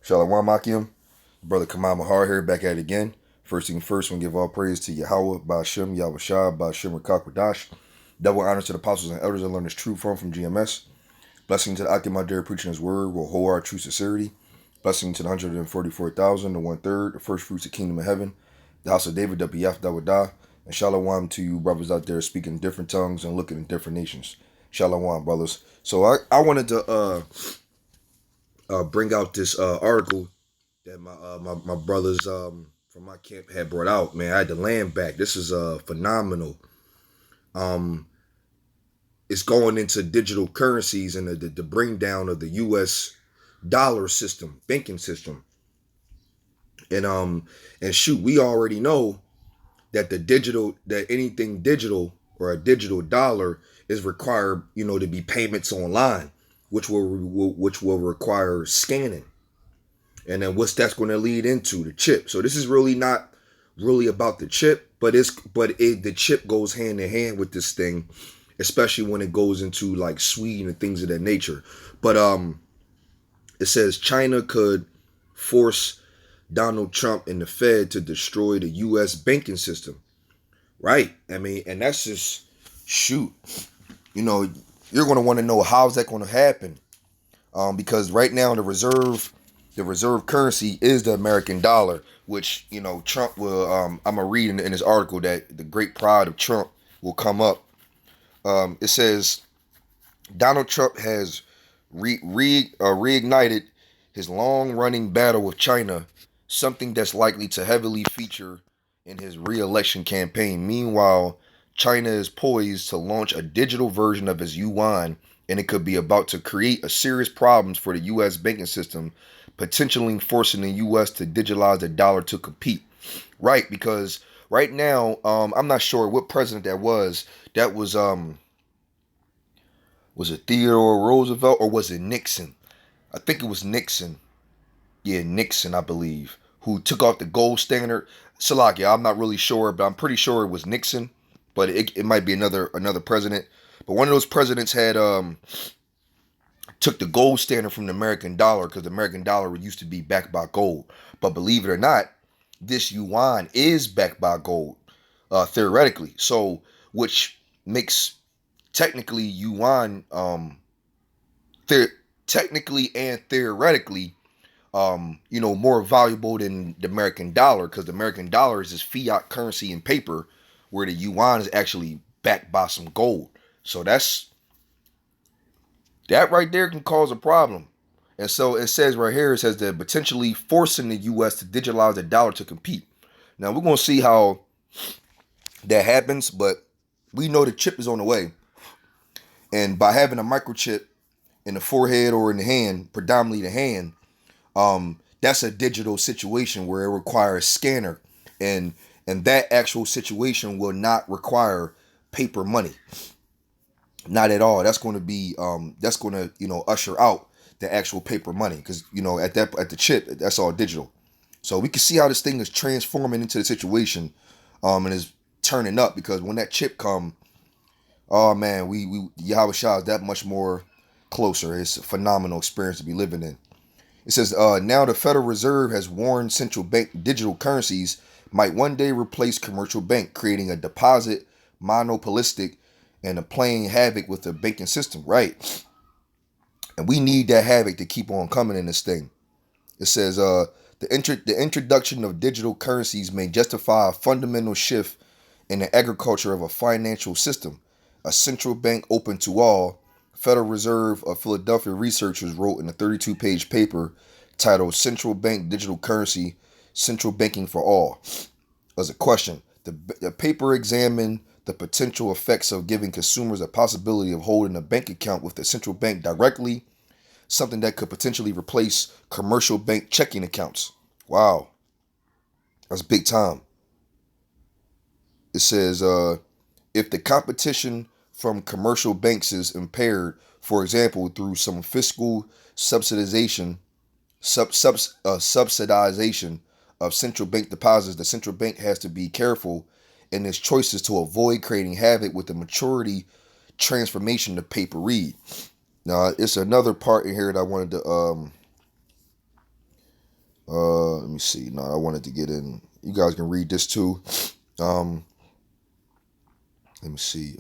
Shalom Akim, brother Kamal Mahar here, back at it again. First thing first, we give all praise to Yahweh, Ba'ashem, Yahweh Shah, Ba'ashem, Rakakwadash. Double honors to the apostles and elders that learned this truth from GMS. Blessing to the Akim Adir preaching his word will hold our true sincerity. Blessing to the 144,000, the 1/3, the first fruits of the kingdom of heaven, the house of David, WF, Dawadah. And shalom to you brothers out there speaking different tongues and looking in different nations. Shalom, brothers. So I wanted to bring out this article that my brothers from my camp had brought out. Man, I had the land back. This is phenomenal. Um, it's going into digital currencies and the bring down of the U.S. dollar system, banking system, and shoot, we already know that that anything digital or a digital dollar is required, to be payments online, which will require scanning. And then what's that's going to lead into the chip. So this is really not really about the chip, but the chip goes hand in hand with this thing, especially when it goes into like Sweden and things of that nature. But it says China could force Donald Trump and the Fed to destroy the U.S. banking system. Right. I mean, and that's just shoot. You're going to want to know how's that going to happen, because right now the reserve currency is the American dollar, which Trump will. I'm gonna read in this article that the great pride of Trump will come up. It says Donald Trump has reignited his long-running battle with China, something that's likely to heavily feature in his re-election campaign. Meanwhile, China is poised to launch a digital version of its yuan, and it could be about to create a serious problems for the U.S. banking system, potentially forcing the U.S. to digitalize the dollar to compete. Right, because right now, I'm not sure what president that was. That was it Theodore Roosevelt or was it Nixon? I think it was Nixon. Yeah, Nixon, I believe, who took off the gold standard. Salakia, I'm not really sure, but I'm pretty sure it was Nixon. But it might be another president. But one of those presidents had took the gold standard from the American dollar, because the American dollar used to be backed by gold. But believe it or not, this yuan is backed by gold, theoretically. So, which makes technically yuan, technically and theoretically, more valuable than the American dollar, because the American dollar is just fiat currency in paper, where the yuan is actually backed by some gold. So that right there can cause a problem. And so it says right here, it says that potentially forcing the U.S. to digitalize the dollar to compete. Now we're going to see how that happens, but we know the chip is on the way. And by having a microchip in the forehead or in the hand, predominantly the hand, that's a digital situation where it requires scanner, and that actual situation will not require paper money. Not at all. That's going to be that's going to usher out the actual paper money, because at the chip, that's all digital. So we can see how this thing is transforming into the situation, and is turning up, because when that chip come, oh man, we Yahweh Shah is that much more closer. It's a phenomenal experience to be living in. It says now the Federal Reserve has warned central bank digital currencies might one day replace commercial bank, creating a deposit monopolistic and playing havoc with the banking system, right? And we need that havoc to keep on coming in this thing. It says the introduction of digital currencies may justify a fundamental shift in the agriculture of a financial system, a central bank open to all. Federal Reserve of Philadelphia researchers wrote in a 32-page paper titled "Central Bank Digital Currency: Central Banking for All." As a question, the paper examined the potential effects of giving consumers a possibility of holding a bank account with the central bank directly, something that could potentially replace commercial bank checking accounts. Wow, that's big time. It says if the competition from commercial banks is impaired, for example, through some fiscal subsidization, subsidization of central bank deposits, the central bank has to be careful in its choices to avoid creating havoc with the maturity transformation to paper read. Now, it's another part in here that I wanted to Let me see. No, I wanted to get in. You guys can read this too. Um, let me see.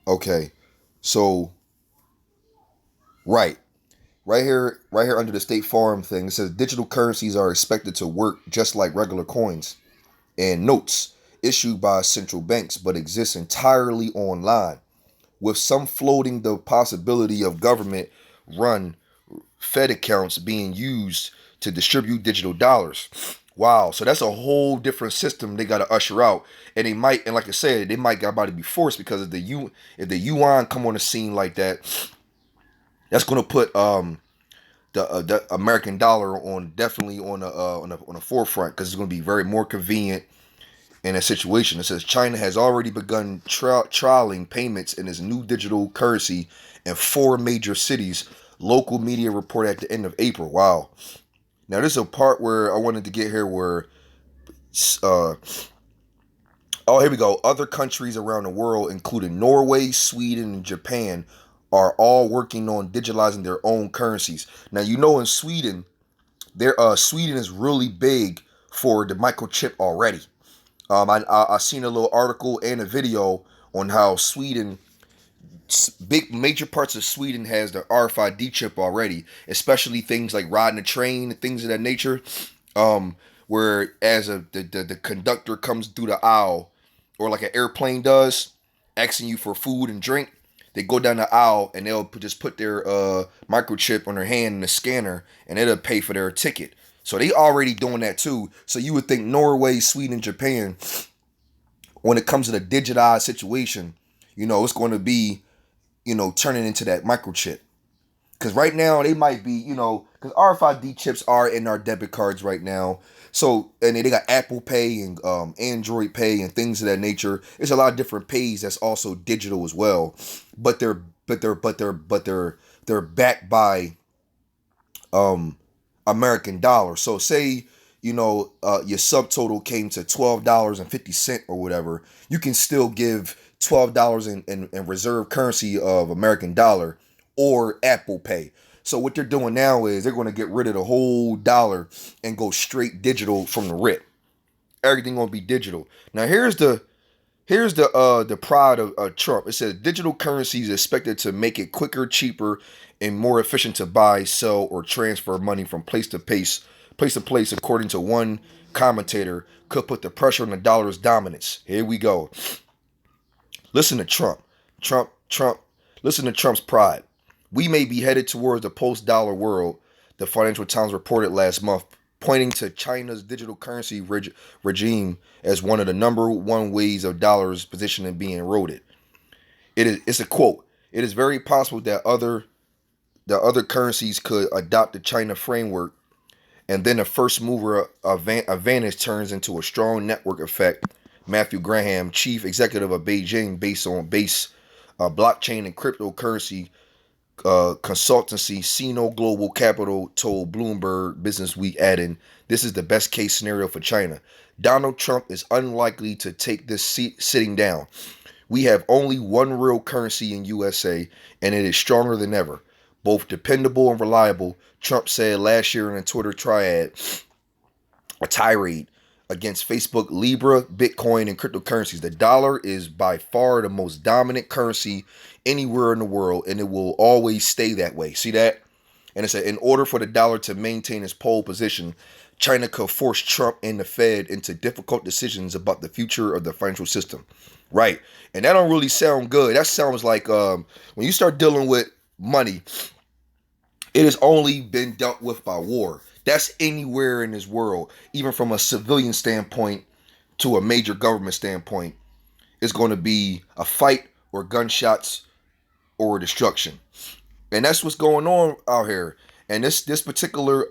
Okay. So, right. Right here under the State Farm thing, it says digital currencies are expected to work just like regular coins and notes issued by central banks, but exist entirely online, with some floating the possibility of government run Fed accounts being used to distribute digital dollars. Wow, so that's a whole different system they got to usher out, and they might, and like I said, they might got about to be forced because if the yuan come on the scene like that, that's going to put the American dollar on definitely on the forefront because it's going to be very more convenient in a situation. It says China has already begun trialing payments in its new digital currency in 4 major cities. Local media report at the end of April. Wow. Now this is a part where I wanted to get here where uh oh, here we go. Other countries around the world, including Norway, Sweden, and Japan, are all working on digitalizing their own currencies. Now you know in Sweden, Sweden is really big for the microchip already. I seen a little article and a video on how Sweden, big major parts of Sweden has the RFID chip already, especially things like riding a train and things of that nature. Um, where as the conductor comes through the aisle, or like an airplane does, asking you for food and drink, they go down the aisle and they'll just put their microchip on their hand in the scanner, and it'll pay for their ticket. So they already doing that too. So you would think Norway, Sweden, Japan, when it comes to the digitized situation, it's going to be, turning into that microchip. Because right now they might be, because RFID chips are in our debit cards right now. So, and they got Apple Pay and Android Pay and things of that nature. There's a lot of different pays that's also digital as well, but they're backed by um American dollar. So say your subtotal came to $12.50 or whatever, you can still give $12 in reserve currency of American dollar or Apple Pay. So what they're doing now is they're going to get rid of the whole dollar and go straight digital from the rip. Everything gonna be digital. Now here's the pride of Trump. It says digital currency is expected to make it quicker, cheaper, and more efficient to buy, sell, or transfer money from place to place. According to one commentator, could put the pressure on the dollar's dominance. Here we go. Listen to Trump. Trump. Listen to Trump's pride. We may be headed towards the post-dollar world, the Financial Times reported last month, pointing to China's digital currency regime as one of the number one ways of dollars position and being eroded. It's a quote. It is very possible that other currencies could adopt the China framework, and then a first mover advantage turns into a strong network effect. Matthew Graham, chief executive of Beijing base blockchain and cryptocurrency consultancy Sino Global Capital told Bloomberg Business Week, adding, "This is the best case scenario for China. Donald Trump is unlikely to take this seat sitting down. We have only one real currency in USA, and it is stronger than ever, both dependable and reliable," Trump said last year in a Twitter a tirade against Facebook, Libra, Bitcoin, and cryptocurrencies. The dollar is by far the most dominant currency anywhere in the world, and it will always stay that way. See that? And it said, in order for the dollar to maintain its pole position, China could force Trump and the Fed into difficult decisions about the future of the financial system. Right. And that don't really sound good. That sounds like when you start dealing with money, it has only been dealt with by war. That's anywhere in this world, even from a civilian standpoint to a major government standpoint. It's going to be a fight or gunshots or destruction, and that's what's going on out here. And this particular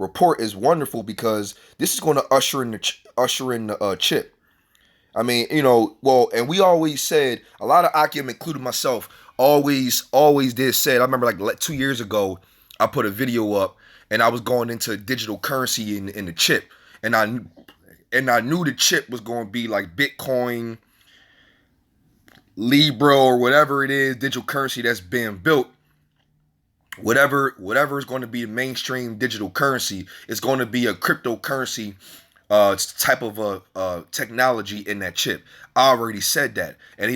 report is wonderful because this is going to usher in the chip. I mean, well, and we always said, a lot of Akim, including myself, always did said. I remember like 2 years ago, I put a video up and I was going into digital currency in the chip, and I knew the chip was going to be like Bitcoin, Libra or whatever it is, digital currency that's being built, whatever is going to be a mainstream digital currency, is going to be a cryptocurrency type of technology in that chip. I already said that, and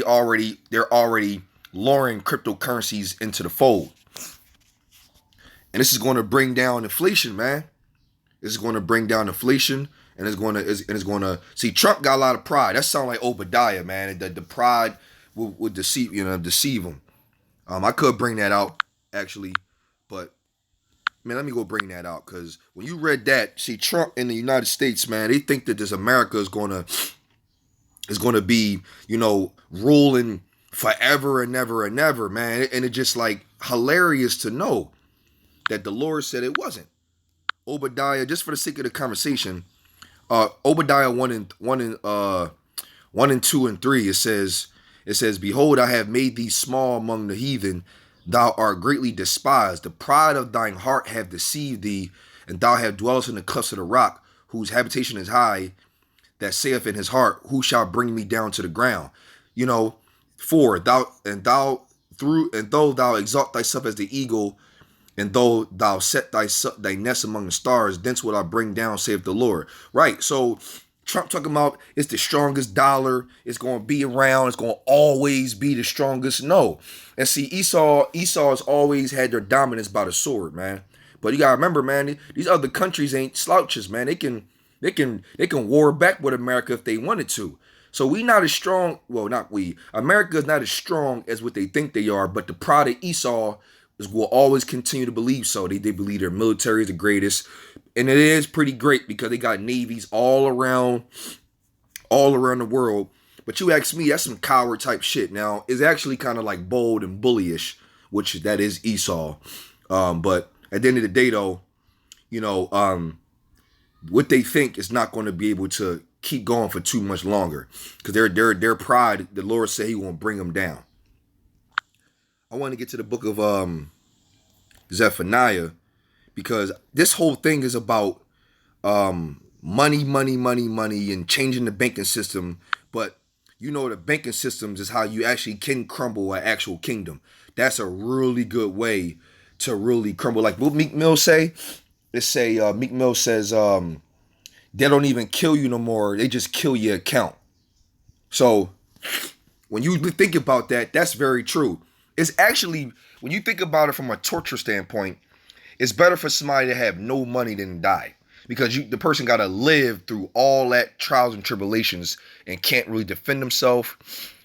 they're already luring cryptocurrencies into the fold, and this is going to bring down inflation, man. This is going to bring down inflation, and it's going to see. Trump got a lot of pride. That sounds like Obadiah, man. The pride would deceive him. I could bring that out actually, but man, let me go bring that out, because when you read that, see, Trump in the United States, man, they think that this America is gonna be, ruling forever and never and never, man. And it's just like hilarious to know that the Lord said it wasn't. Obadiah, just for the sake of the conversation, Obadiah 1 and 2 and 3, it says, Behold, I have made thee small among the heathen, thou art greatly despised. The pride of thine heart have deceived thee, and thou have dwelt in the clefts of the rock, whose habitation is high, that saith in his heart, Who shall bring me down to the ground? You know, for though thou exalt thyself as the eagle, and though thou set thy nest among the stars, thence will I bring down, saith the Lord. Right. So Trump talking about it's the strongest dollar, it's going to be around, it's going to always be the strongest. No. And see, Esau's always had their dominance by the sword, man. But you gotta remember, man, these other countries ain't slouches, man. They can war back with America if they wanted to. So we not as strong. Well, not we. America is not as strong as what they think they are. But the pride of Esau will always continue to believe so. They believe their military is the greatest, and it is pretty great because they got navies all around the world. But you ask me, that's some coward type shit. Now, it's actually kind of like bold and bullyish, which that is Esau. But at the end of the day, though, what they think is not going to be able to keep going for too much longer, because their pride, the Lord said He won't bring them down. I want to get to the book of Zephaniah, because this whole thing is about money, and changing the banking system. But the banking systems is how you actually can crumble an actual kingdom. That's a really good way to really crumble. Like what Meek Mill say, Meek Mill says they don't even kill you no more. They just kill your account. So when you think about that, that's very true. It's actually, when you think about it from a torture standpoint, it's better for somebody to have no money than die, because the person got to live through all that trials and tribulations and can't really defend themselves,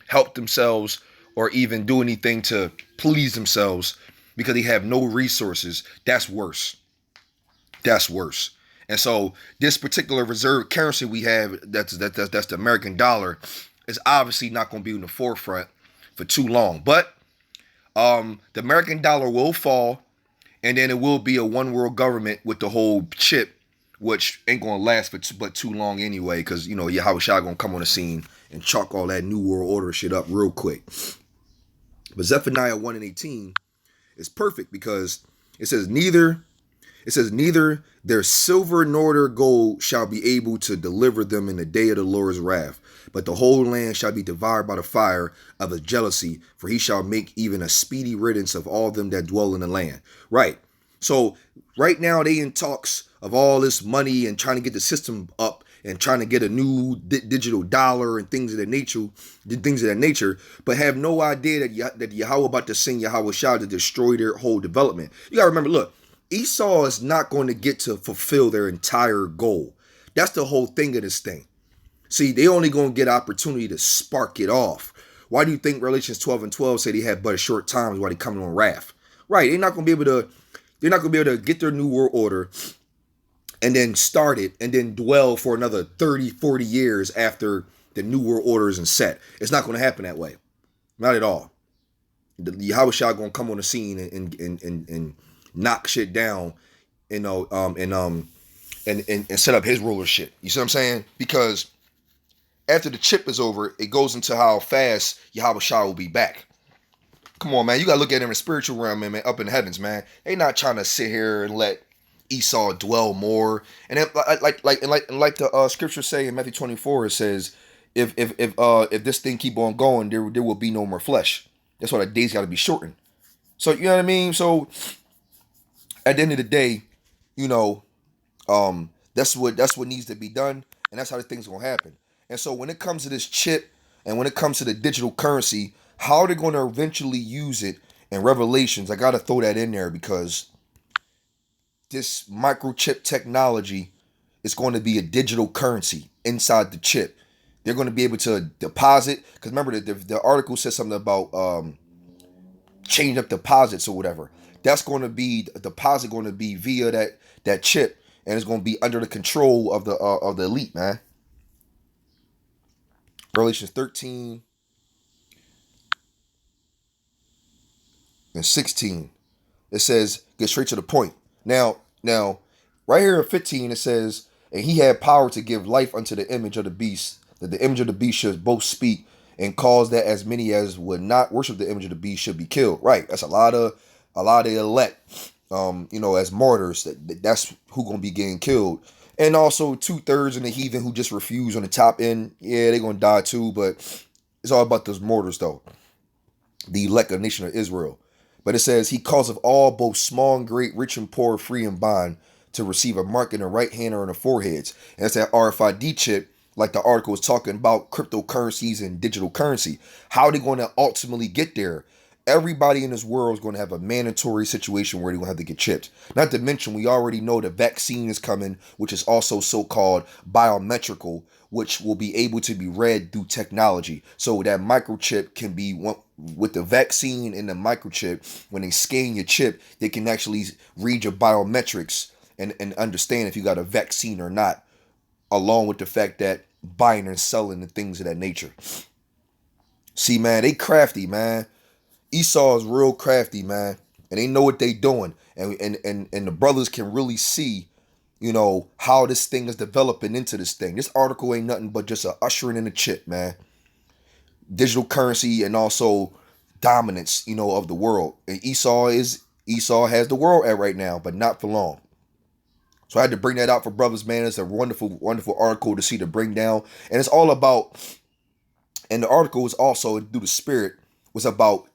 help themselves, or even do anything to please themselves because they have no resources. That's worse. That's worse. And so this particular reserve currency we have, that's the American dollar, is obviously not going to be in the forefront for too long. But the American dollar will fall, and then it will be a one world government with the whole chip, which ain't going to last but too long anyway, because, Yahweh Shai going to come on the scene and chalk all that New World Order shit up real quick. But Zephaniah 1:18 is perfect, because it says, neither their silver nor their gold shall be able to deliver them in the day of the Lord's wrath, but the whole land shall be devoured by the fire of his jealousy, for he shall make even a speedy riddance of all them that dwell in the land. Right. So right now they in talks of all this money and trying to get the system up and trying to get a new digital dollar and things of that nature, but have no idea that Yahweh about to send Yahweh Shah to destroy their whole development. You gotta remember, look, Esau is not going to get to fulfill their entire goal. That's the whole thing of this thing. See, they only going to get opportunity to spark it off. Why do you think Revelations 12:12 say they had but a short time while they coming on wrath? Right, they're not going to be able to get their new world order and then start it and then dwell for another 30, 40 years after the new world order is set. It's not going to happen that way. Not at all. The Yahweh Shah going to come on the scene and knock shit down, and set up his rulership. You see what I'm saying? Because after the chip is over, it goes into how fast Yahweh Shah will be back. Come on, man. You gotta look at it in the spiritual realm, man. Up in the heavens, man. They not trying to sit here and let Esau dwell more. And then, like the scriptures say in Matthew 24, it says, If this thing keep on going, there will be no more flesh. That's why the days got to be shortened. So you know what I mean. So at the end of the day, you know, that's what needs to be done, and that's how the thing's gonna happen. And so when it comes to this chip, and when it comes to the digital currency, how they're gonna eventually use it in Revelations, I gotta throw that in there because this microchip technology is going to be a digital currency inside the chip. They're going to be able to deposit, because remember the article says something about change up deposits or whatever. That's going to be a deposit going to be via that chip, and it's going to be under the control of the elite, man. Revelations 13 and 16. It says, get straight to the point. Now, right here in 15, it says, and he had power to give life unto the image of the beast, that the image of the beast should both speak and cause that as many as would not worship the image of the beast should be killed. Right. That's a lot of elect, as martyrs. That's who gonna be getting killed. And also 2/3 of the heathen who just refuse on the top end. Yeah, they're gonna die too, but it's all about those martyrs though. The elect of the nation of Israel. But it says, he causeth all, both small and great, rich and poor, free and bond, to receive a mark in the right hand or in the foreheads. And that's that RFID chip, like the article was talking about cryptocurrencies and digital currency. How are they going to ultimately get there? Everybody in this world is going to have a mandatory situation where they're going to have to get chipped. Not to mention, we already know the vaccine is coming, which is also so-called biometrical, which will be able to be read through technology. So that microchip can be with the vaccine and the microchip. When they scan your chip, they can actually read your biometrics and understand if you got a vaccine or not, along with the fact that buying and selling and things of that nature. See, man, they crafty, man. Esau is real crafty, man, and they know what they doing, and the brothers can really see, how this thing is developing into this thing. This article ain't nothing but just a ushering in the chip, man. Digital currency and also dominance, of the world. And Esau has the world at right now, but not for long. So I had to bring that out for brothers, man. It's a wonderful, wonderful article to see to bring down, and it's all about. And the article was also through the spirit was about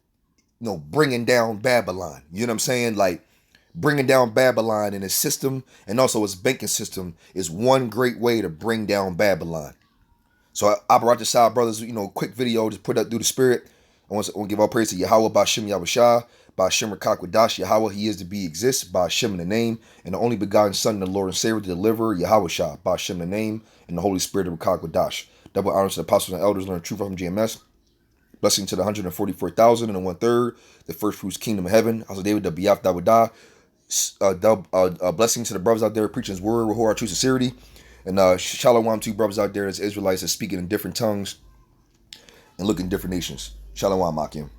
bringing down Babylon. You know what I'm saying? Like bringing down Babylon and its system and also its banking system is one great way to bring down Babylon. So I brought this out, brothers, quick video, just put that through the spirit. I want to give all praise to Yahweh, Ba'Shem Yahushua, Ba'Shem Rakakwadash, Yahweh, he is to be exists, Ba'Shem in the name, and the only begotten Son of the Lord and Savior to deliver, Yahushua, Ba'Shem in the name, and the Holy Spirit of Rakakwadash. Double honors to the apostles and elders, learn truth from GMS. Blessing to the 144,000 and 1/3, the first fruits kingdom of heaven. Also David the Biaf Dawadah. Blessing to the brothers out there preaching his word with our true sincerity. And shalom to brothers out there as Israelites that speaking in different tongues and look in different nations. Shalom, Makim.